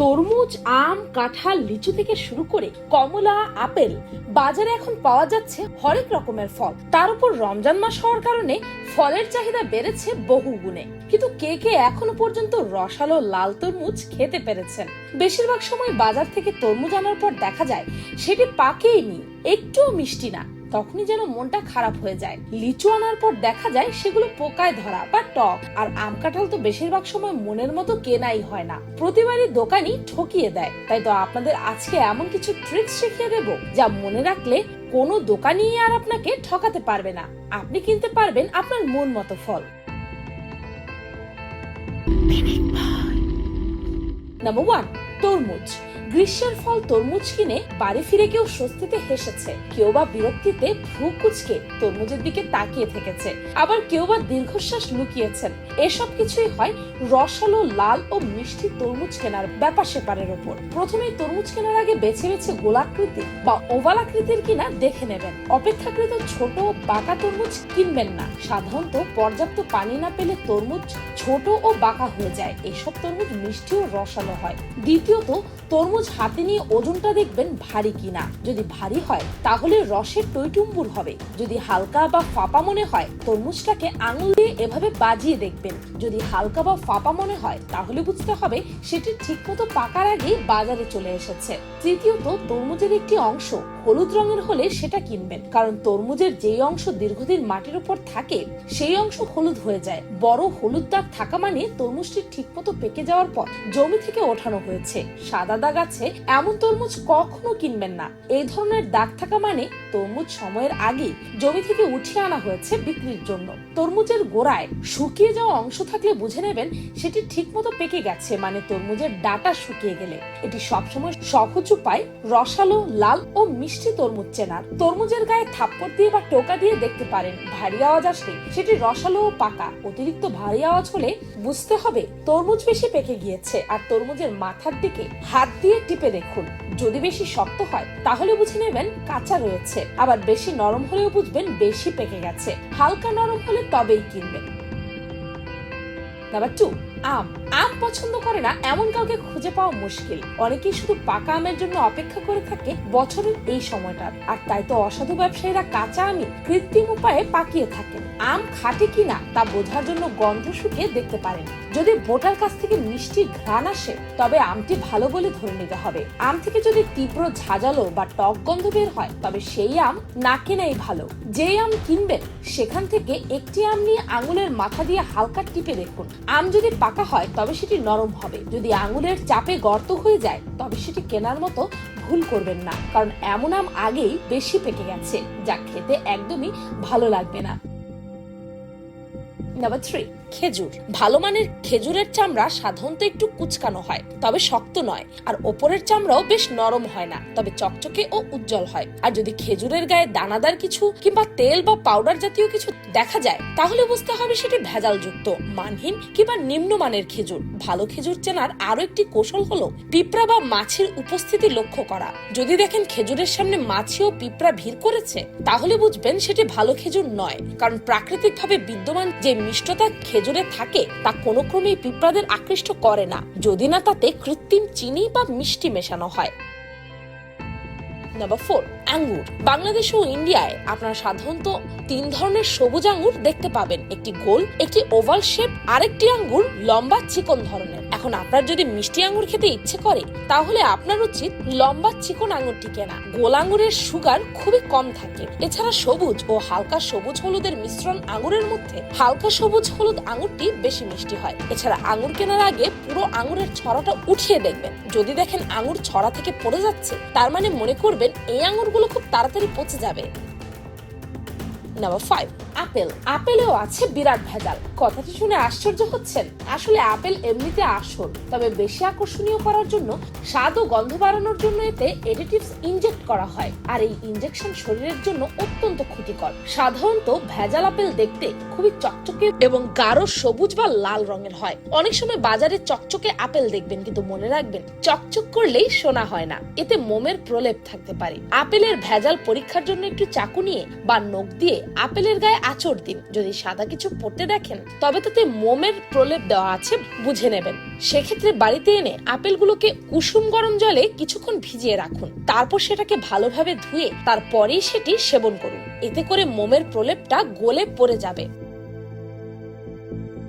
তরমুজ, আম, কাঁঠাল, লিচু থেকে শুরু করে কমলা, আপেল বাজারে এখন পাওয়া যাচ্ছে হরেক রকমের ফল। তার উপর রমজান মাস হওয়ার কারণে ফলের চাহিদা বেড়েছে বহু গুণে। কিন্তু কে কে এখনো পর্যন্ত রসালো লাল তরমুজ খেতে পেরেছেন? বেশিরভাগ সময় বাজার থেকে তরমুজ আনার পর দেখা যায় সেটি পাকেইনি, একটুও মিষ্টি না, তখনই যেন মনটা খারাপ হয়ে যায়। লিচু আনার পর দেখা যায় সেগুলো পোকায় ধরা বা টক। আর আম কাঁঠাল তো বেশিরভাগ সময় মনের মতো কেনাই হয় না, প্রতিবারই দোকানি ঠকিয়ে দেয়। তাই তো আপনাদের আজকে এমন কিছু ট্রিক্স শিখিয়ে দেব যা মনে রাখলে কোনো দোকানি আর আপনাকে ঠকাতে পারবে না। আপনি কিনতে পারবেন আপনার মন মতো ফল। নাম্বার 1, তরমুজ। গ্রীষ্মের ফল তরমুজ কিনে বাড়ি ফিরে কেউ স্বস্তিতে হেসেছে, কেউ বা বিরক্তিতে ভ্রু কুঁচকে তরমুজের দিকে তাকিয়ে থেকেছে, আবার কেউ বা দীর্ঘশ্বাস লুকিয়েছেন। এসব কিছুই হয় রসালো লাল ও মিষ্টি তরমুজ কেনার ব্যাপার সেপারের উপর। প্রথমেই তরমুজ কেনার আগে বেছে বেছে গোলাকৃতি বা ওভাল আকৃতির কিনা দেখে নেবেন। অপেক্ষাকৃত ছোট বাঁকা তরমুজ কিনবেন না। সাধারণত পর্যাপ্ত পানি না পেলে তরমুজ ছোট ও বাঁকা হয়ে যায়। এসব তরমুজ মিষ্টি ও রসালো হয়। দ্বিতীয়ত, তরমুজ হাতে নিয়ে ওজনটা দেখবেন ভারী কিনা। যদি ভারী হয় তাহলে রসের টইটুম্বুর হবে। যদি হালকা বা ফাঁপা মনে হয় তরমুজটাকে আঙুল দিয়ে এভাবে বাজিয়ে দেখবেন। যদি হালকা বা ফাঁপা মনে হয় তাহলে বুঝতে হবে সেটি ঠিকমতো পাকার আগেই বাজারে চলে এসেছে। তৃতীয়ত, তরমুজের একটি অংশ হলুদ রঙের হলে সেটা কিনবেন, কারণ তরমুজের যেই অংশ দীর্ঘদিন মাটির উপর থাকে সেই অংশ হলুদ হয়ে যায়। বড় হলুদ দাগ থাকা মানে তরমুজটি ঠিকমতো পেকে যাওয়ার পর জমি থেকে ওঠানো হয়েছে। সাদা দাগ আছে এমন তরমুজ কখনো কিনবেন না। এই ধরনের দাগ থাকা মানে তরমুজ সময়ের আগে জমি থেকে উঠিয়ে আনা হয়েছে বিক্রির জন্য। তরমুজের গোড়ায় শুকিয়ে যাওয়া অংশ থাকলে বুঝে নেবেন সেটি ঠিকমতো পেকে গেছে, মানে তরমুজের ডাটা শুকিয়ে গেলে। এটি সবসময় সহজ উপায় রসালো লাল ও মিষ্টি তরমুজ চেনার। তরমুজের গায়ে থাপ্পড় দিয়ে বা টোকা দিয়ে দেখতে পারেন। ভারী আওয়াজ আসলে সেটি রসালো ও পাকা। অতিরিক্ত ভারী আওয়াজ হলে বুঝতে হবে তরমুজ বেশি পেকে গিয়েছে। আর তরমুজের মাথার দিকে হাত দিয়ে টিপে দেখুন। যদি বেশি শক্ত হয় তাহলে বুঝে নেবেন কাঁচা রয়েছে, আবার বেশি নরম হলেও বুঝবেন বেশি পেকে গেছে। হালকা নরম হলে তবেই কিনবেন। নাম্বার 2, আম। আম পছন্দ করে না এমন কাউকে খুঁজে পাওয়া মুশকিল। অনেকেই শুধু পাকা আমের জন্য অপেক্ষা করে থাকে বছরের এই সময়টা। আর তাই তো অসাধু ব্যবসায়ীরা কাঁচা আমই কৃত্রিম উপায়ে পাকিয়ে থাকেন। আম খাঁটি কিনা তা বোঝার জন্য গন্ধ শুকিয়ে দেখতে পারেন। যদি বোটার কাছ থেকে মিষ্টি ঘ্রাণ আসে তবে আমটি ভালো বলে ধরে নিতে হবে। আম থেকে যদি তীব্র ঝাঁঝালো বা টক গন্ধ বের হয় তবে সেই আম না কেনাই ভালো। যেই আম কিনবেন সেখান থেকে একটি আম নিয়ে আঙুলের মাথা দিয়ে হালকা টিপে দেখুন। আম যদি পাকা হয় তবে সেটি নরম হবে। যদি আঙুলের চাপে গর্ত হয়ে যায় তবে সেটি কেনার মতো ভুল করবেন না, কারণ এমন আম আগেই বেশি পেকে গেছে, যা খেতে একদমই ভালো লাগবে না। নাম্বার 3, খেজুর। ভালো মানের খেজুরের চামড়া সাধারণত একটু কুচকানো হয়, তবে শক্ত নয়। আর ওপরের চামড়াও বেশ নরম হয় না, তবে চকচকে ও উজ্জ্বল হয়। আর যদি খেজুরের গায়ে দানাদার কিছু কিংবা তেল বা পাউডার জাতীয় কিছু দেখা যায় তাহলে বুঝতে হবে সেটি ভেজাল যুক্ত, মানহীন কিংবা নিম্নমানের খেজুর। ভালো খেজুর চেনার আরো একটি কৌশল হলো পিঁপড়া বা মাছির উপস্থিতি লক্ষ্য করা। যদি দেখেন খেজুরের সামনে মাছি ও পিঁপড়া ভিড় করেছে তাহলে বুঝবেন সেটি ভালো খেজুর নয়, কারণ প্রাকৃতিকভাবে বিদ্যমান যে মিষ্টতা খেজুরে থাকে তা কোনো ক্রমেই পিঁপড়াদের আকৃষ্ট করে না, যদি না তাতে কৃত্রিম চিনি বা মিষ্টি মেশানো হয়। নাম্বার 4, আঙ্গুর। বাংলাদেশ ও ইন্ডিয়ায় আপনারা সাধারণত 3 ধরনের সবুজ আঙ্গুর দেখতে পাবেন। একটি গোল, একটি ওভাল শেপ, আরেকটি আঙ্গুর লম্বা চিকন ধরনের। এখন আপনার যদি মিষ্টি আঙ্গুর খেতে ইচ্ছে করে তাহলে আপনার উচিত লম্বা চিকন আঙ্গুরটি কেনা। গোল আঙ্গুরের সুগার খুবই কম থাকে। এছাড়া সবুজ ও হালকা সবুজ হলুদের মিশ্রণ আঙ্গুরের মধ্যে হালকা সবুজ হলুদ আঙ্গুরটি বেশি মিষ্টি হয়। এছাড়া আঙ্গুর কেনার আগে পুরো আঙ্গুরের ছড়াটা উঠিয়ে দেখবেন। যদি দেখেন আঙ্গুর ছড়া থেকে পড়ে যাচ্ছে তার মানে মনে করবেন এই আঙ্গুরগুলো খুব তাড়াতাড়ি পচে যাবে। Number 5, apple. আপেলেও আছে বিরাট ভেজাল। কথাটি শুনে আশ্চর্য হচ্ছেন? আসলে আপেল এমনিতে আসল, তবে বেশি আকর্ষণীয় করার জন্য স্বাদ ও গন্ধ বাড়ানোর জন্য এতে এডিটিভস ইনজেক্ট করা হয়। আর এই ইনজেকশন শরীরের জন্য অত্যন্ত ক্ষতিকর। সাধারণত ভেজাল আপেল দেখতে খুবই চকচকে এবং গাঢ় সবুজ বা লাল রঙের হয়। অনেক সময় বাজারে চকচকে আপেল দেখবেন, কিন্তু মনে রাখবেন চকচক করলেই সোনা হয় না, এতে মোমের প্রলেপ থাকতে পারে। আপেলের ভেজাল পরীক্ষার জন্য একটু চাকু নিয়ে বা নখ দিয়ে আপেলের গায়ে আঁচড় দিন। যদি সাদা কিছু পড়তে দেখেন তবে তাতে মোমের প্রলেপ দেওয়া আছে বুঝে নেবেন। সেক্ষেত্রে বাড়িতে এনে আপেলগুলোকে কুসুম গরম জলে কিছুক্ষণ ভিজিয়ে রাখুন, তারপর সেটাকে ভালোভাবে ধুয়ে তারপরেই সেটি সেবন করুন। এতে করে মোমের প্রলেপটা গলে পড়ে যাবে।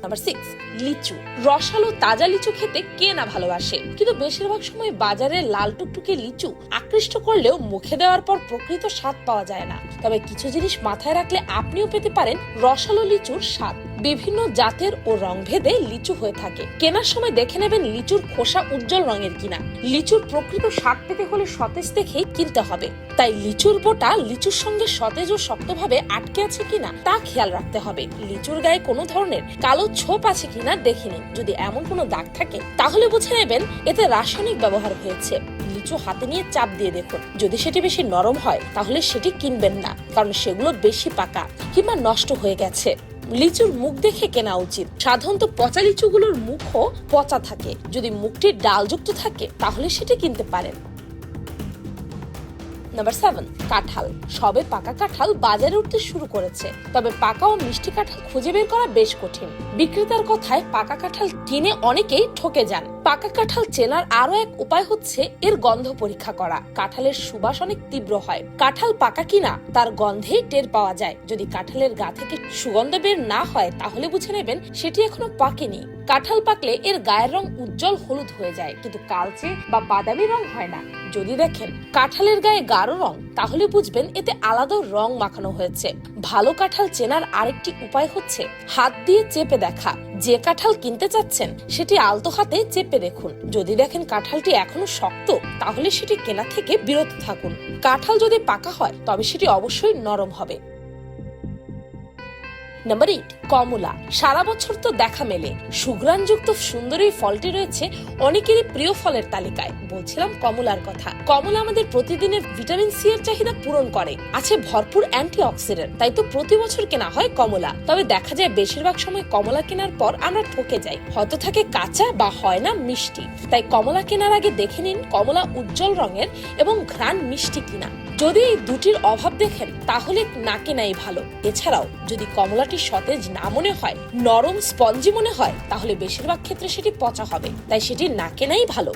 নাম্বার 6, লিচু। রসালো তাজা লিচু খেতে কে না ভালোবাসে, কিন্তু বেশিরভাগ সময় বাজারে লাল টুকটুকে লিচু আকৃষ্ট করলেও মুখে দেওয়ার পর প্রকৃত স্বাদ পাওয়া যায় না। তবে কিছু জিনিস মাথায় রাখলে আপনিও পেতে পারেন রসালো লিচুর স্বাদ। বিভিন্ন জাতের ও রং ভেদে লিচু হয়ে থাকে। কেনার সময় দেখে নেবেন লিচুর খোসা উজ্জ্বল রঙের কিনা। লিচুর প্রকৃত স্বাদ পেতে হলে সতেজ দেখেই কিনতে হবে। তাই লিচুর বোটা লিচুর সঙ্গে সতেজ ও শক্তভাবে আটকে আছে কিনা তা খেয়াল রাখতে হবে। লিচুর গায়ে কোনো ধরনের কালো ছোপ আছে কিনা দেখে নিন। যদি এমন কোনো দাগ থাকে তাহলে বুঝে নেবেন এতে রাসায়নিক ব্যবহার হয়েছে। লিচু হাতে নিয়ে চাপ দিয়ে দেখুন, যদি সেটি বেশি নরম হয় তাহলে সেটি কিনবেন না, কারণ সেগুলো বেশি পাকা কিংবা নষ্ট হয়ে গেছে। লিচুর মুখ দেখে কেনা উচিত। সাধারণত পচা লিচুগুলোর মুখও পচা থাকে। যদি মুখটি ডালযুক্ত থাকে তাহলে সেটি কিনতে পারেন। নাম্বার 7, কাঁঠাল। সবে পাকা কাঁঠাল বাজারে উঠতে শুরু করেছে, তবে পাকা ও মিষ্টি কাঁঠাল খুঁজে বের করা বেশ কঠিন। বিক্রেতার কথায় পাকা কাঁঠাল কিনে অনেকেই ঠকে যান। পাকা কাঁঠাল চেনার আরো এক উপায় হচ্ছে এর গন্ধ পরীক্ষা করা। কাঁঠালের সুবাস অনেক তীব্র হয়। কাঁঠাল পাকা কিনা তার গন্ধেই টের পাওয়া যায়। যদি কাঁঠালের গা থেকে সুগন্ধ বের না হয় তাহলে বুঝে নেবেন সেটি এখনো পাকেনি। কাঁঠাল পাকলে এর গায়ের রং উজ্জ্বল হলুদ হয়ে যায়, কিন্তু কালচে বা বাদামি রং হয় না। যদি দেখেন কাঁঠালের গায়ে গাঢ় রং তাহলে বুঝবেন এতে আলাদা রং মাখানো হয়েছে। ভালো কাঁঠাল চেনার আরেকটি উপায় হচ্ছে হাত দিয়ে চেপে দেখা। যে কাঁঠাল কিনতে চাচ্ছেন সেটি আলতো হাতে চেপে দেখুন। যদি দেখেন কাঁঠালটি এখনো শক্ত তাহলে সেটি কেনা থেকে বিরত থাকুন। কাঁঠাল যদি পাকা হয় তবে সেটি অবশ্যই নরম হবে। নাম্বার 8, কমলা। সারা বছর তো দেখা মেলে। সুঘ্রাণযুক্ত সুন্দর এই ফলটি রয়েছে অনেকেরই প্রিয় ফলের তালিকায়। বলছিলাম কমলার কথা। কমলা আমাদের প্রতিদিনের ভিটামিন সি এর চাহিদা পূরণ করে, আছে ভরপুর অ্যান্টিঅক্সিডেন্ট। তাই তো প্রতি বছর কেনা হয় কমলা। তবে দেখা যায় বেশিরভাগ সময় কমলা কেনার পর আমরা ঠকে যাই। হয়তো থাকে কাঁচা বা হয় না মিষ্টি। তাই কমলা কেনার আগে দেখে নিন কমলা উজ্জ্বল রঙের এবং ঘ্রাণ মিষ্টি কিনা। যদি এই দুটির অভাব দেখেন তাহলে না কেনাই ভালো। এছাড়াও যদি কমলাটি সতেজ না মনে হয়, নরম স্পঞ্জি মনে হয়, তাহলে বেশিরভাগ ক্ষেত্রে সেটি পচা হবে। তাই সেটি না কেনাই ভালো।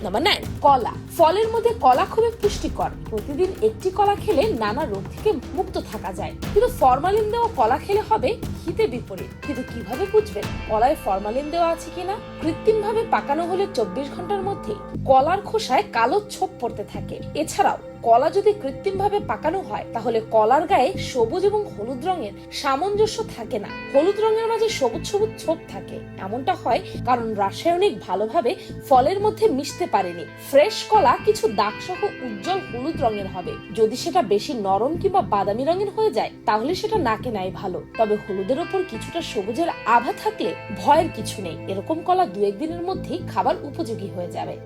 নাম্বার 9, কলা। ফলের মধ্যে কলা খুবই পুষ্টিকর। প্রতিদিন একটি কলা খেলে নানা রোগ থেকে মুক্ত থাকা যায়, কিন্তু ফরমালিন দেওয়া কলা খেলে হবে হিতে বিপরীত। কিন্তু কিভাবে বুঝবেন কলায় ফরমালিন দেওয়া আছে কিনা? কৃত্রিম ভাবে পাকানো হলে 24 ঘন্টার মধ্যে কলার খোসায় কালো ছোপ পড়তে থাকে। এছাড়াও কলা যদি কৃত্রিম ভাবে পাকানো হয় তাহলে কলার গায়ে সবুজ এবং হলুদ রঙের সামঞ্জস্য থাকে না। হলুদ রঙের মাঝে সবুজ সবুজ ছোপ থাকে। এমনটা হয় কারণ রাসায়নিক ভালোভাবে ফলের মধ্যে মিশতে পারেনি। ফ্রেশ কলা কিছু দাগ সহ উজ্জ্বল হলুদ রঙের হবে। যদি সেটা বেশি নরম কিংবা বাদামি রঙের হয়ে যায় তাহলে সেটা না কেনাই ভালো। তবে হলুদের উপর কিছুটা সবুজের আভা থাকলে ভয়ের কিছু নেই। এরকম কলা 2-1 দিনের মধ্যেই খাবার উপযোগী হয়ে যাবে।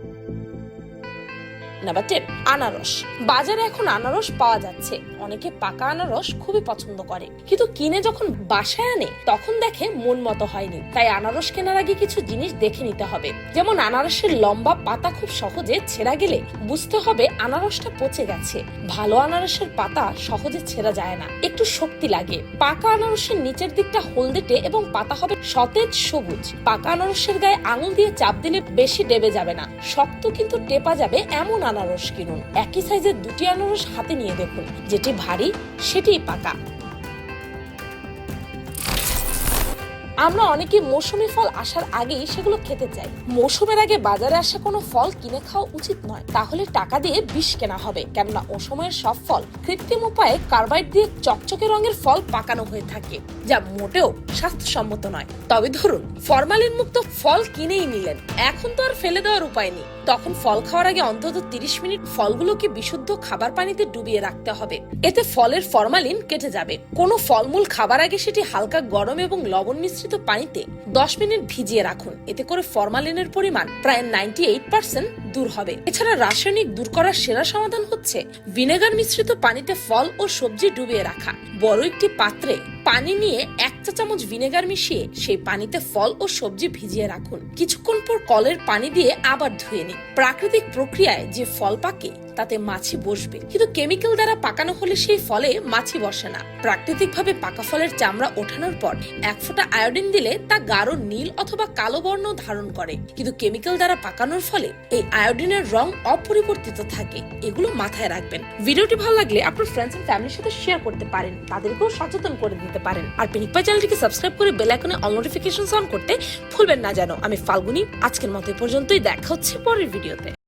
নাম্বার 10, আনারস। বাজারে এখন আনারস পাওয়া যাচ্ছে। অনেকে পাকা আনারস খুবই পছন্দ করে, কিন্তু কিনে যখন বাসায় আনে তখন দেখে মন মতো হয়নি। তাই আনারস কেনার আগে কিছু জিনিস দেখে নিতে হবে। যেমন আনারসের লম্বা পাতা খুব সহজে ছেঁড়া গেলে বুঝতে হবে আনারসটা পচে গেছে। ভালো আনারসের পাতা সহজে ছেঁড়া যায় না, একটু শক্তি লাগে। পাকা আনারসের নিচের দিকটা হলদেটে এবং পাতা হবে সতেজ সবুজ। পাকা আনারসের গায়ে আঙুল দিয়ে চাপ দিলে বেশি ডেবে যাবে না, শক্ত কিন্তু টেপা যাবে এমন আনারস কিনুন। একই সাইজের 2টি আনারস হাতে নিয়ে দেখুন, যেটি ভারী সেটিই পাকা। আমরা অনেকে মৌসুমী ফল আসার আগেই সেগুলো খেতে চাই। মৌসুমের আগে বাজারে আসা কোনো ফল কিনে খাওয়া উচিত নয়, তাহলে টাকা দিয়ে বিষ কেনা হবে। কেননা অসময়ের সব ফল কৃত্রিম উপায়ে কার্বাইড দিয়ে চকচকে রঙের ফল পাকানো হয়ে থাকে, যা মোটেও স্বাস্থ্যসম্মত নয়। তবে ধরুন ফরমালিন মুক্ত ফল কিনেই নিলেন, এখন তো আর ফেলে দেওয়ার উপায় নেই। তখন ফল খাওয়ার আগে অন্তত 30 মিনিট ফলগুলোকে বিশুদ্ধ খাবার পানিতে ডুবিয়ে রাখতে হবে। এতে ফলের ফরমালিন কেটে যাবে। কোনো ফলমূল খাবার আগে সেটি হালকা গরম এবং লবণ মিশ্রিত পানিতে 10 মিনিট ভিজিয়ে রাখুন। এতে করে ফরমালিনের পরিমাণ প্রায় 98% দূর হবে। এছাড়া রাসায়নিক দূর করার সেরা সমাধান হচ্ছে ভিনেগার মিশ্রিত পানিতে ফল ও সবজি ডুবিয়ে রাখা। বড় একটি পাত্রে পানি নিয়ে 1 চা চামচ ভিনেগার মিশিয়ে সেই পানিতে ফল ও সবজি ভিজিয়ে রাখুন। কিছুক্ষণ পর কলের পানি দিয়ে আবার ধুয়ে নিন। প্রাকৃতিক প্রক্রিয়ায় যে ফল পাকে তাতে মাছি বসবে, কিন্তু কেমিক্যাল দ্বারা পাকানো হলে সেই ফলে মাছি বসে না। প্রাকৃতিক ভাবে পাকা ফলের চামড়া ওঠানোর পর 1 ফোঁটা আয়োডিন দিলে তা গাঢ় নীল অথবা কালো বর্ণ ধারণ করে, কিন্তু কেমিক্যাল দ্বারা পাকানোর ফলে এই আয়োডিনের রং অপরিবর্তিত থাকে। এগুলো মাথায় রাখবেন। ভিডিওটি ভালো লাগলে আপনার ফ্রেন্ডস এন্ড ফ্যামিলির সাথে শেয়ার করতে পারেন, তাদেরকেও সচেতন করে দিতে পারেন। আর পিনিক পাই চ্যানেলটিকে সাবস্ক্রাইব করে বেল আইকনে অল নোটিফিকেশনস অন করতে ভুলবেন না যেন। আমি ফাল্গুনী, আজকের মতো এই পর্যন্তই। দেখা হচ্ছে পরের ভিডিওতে।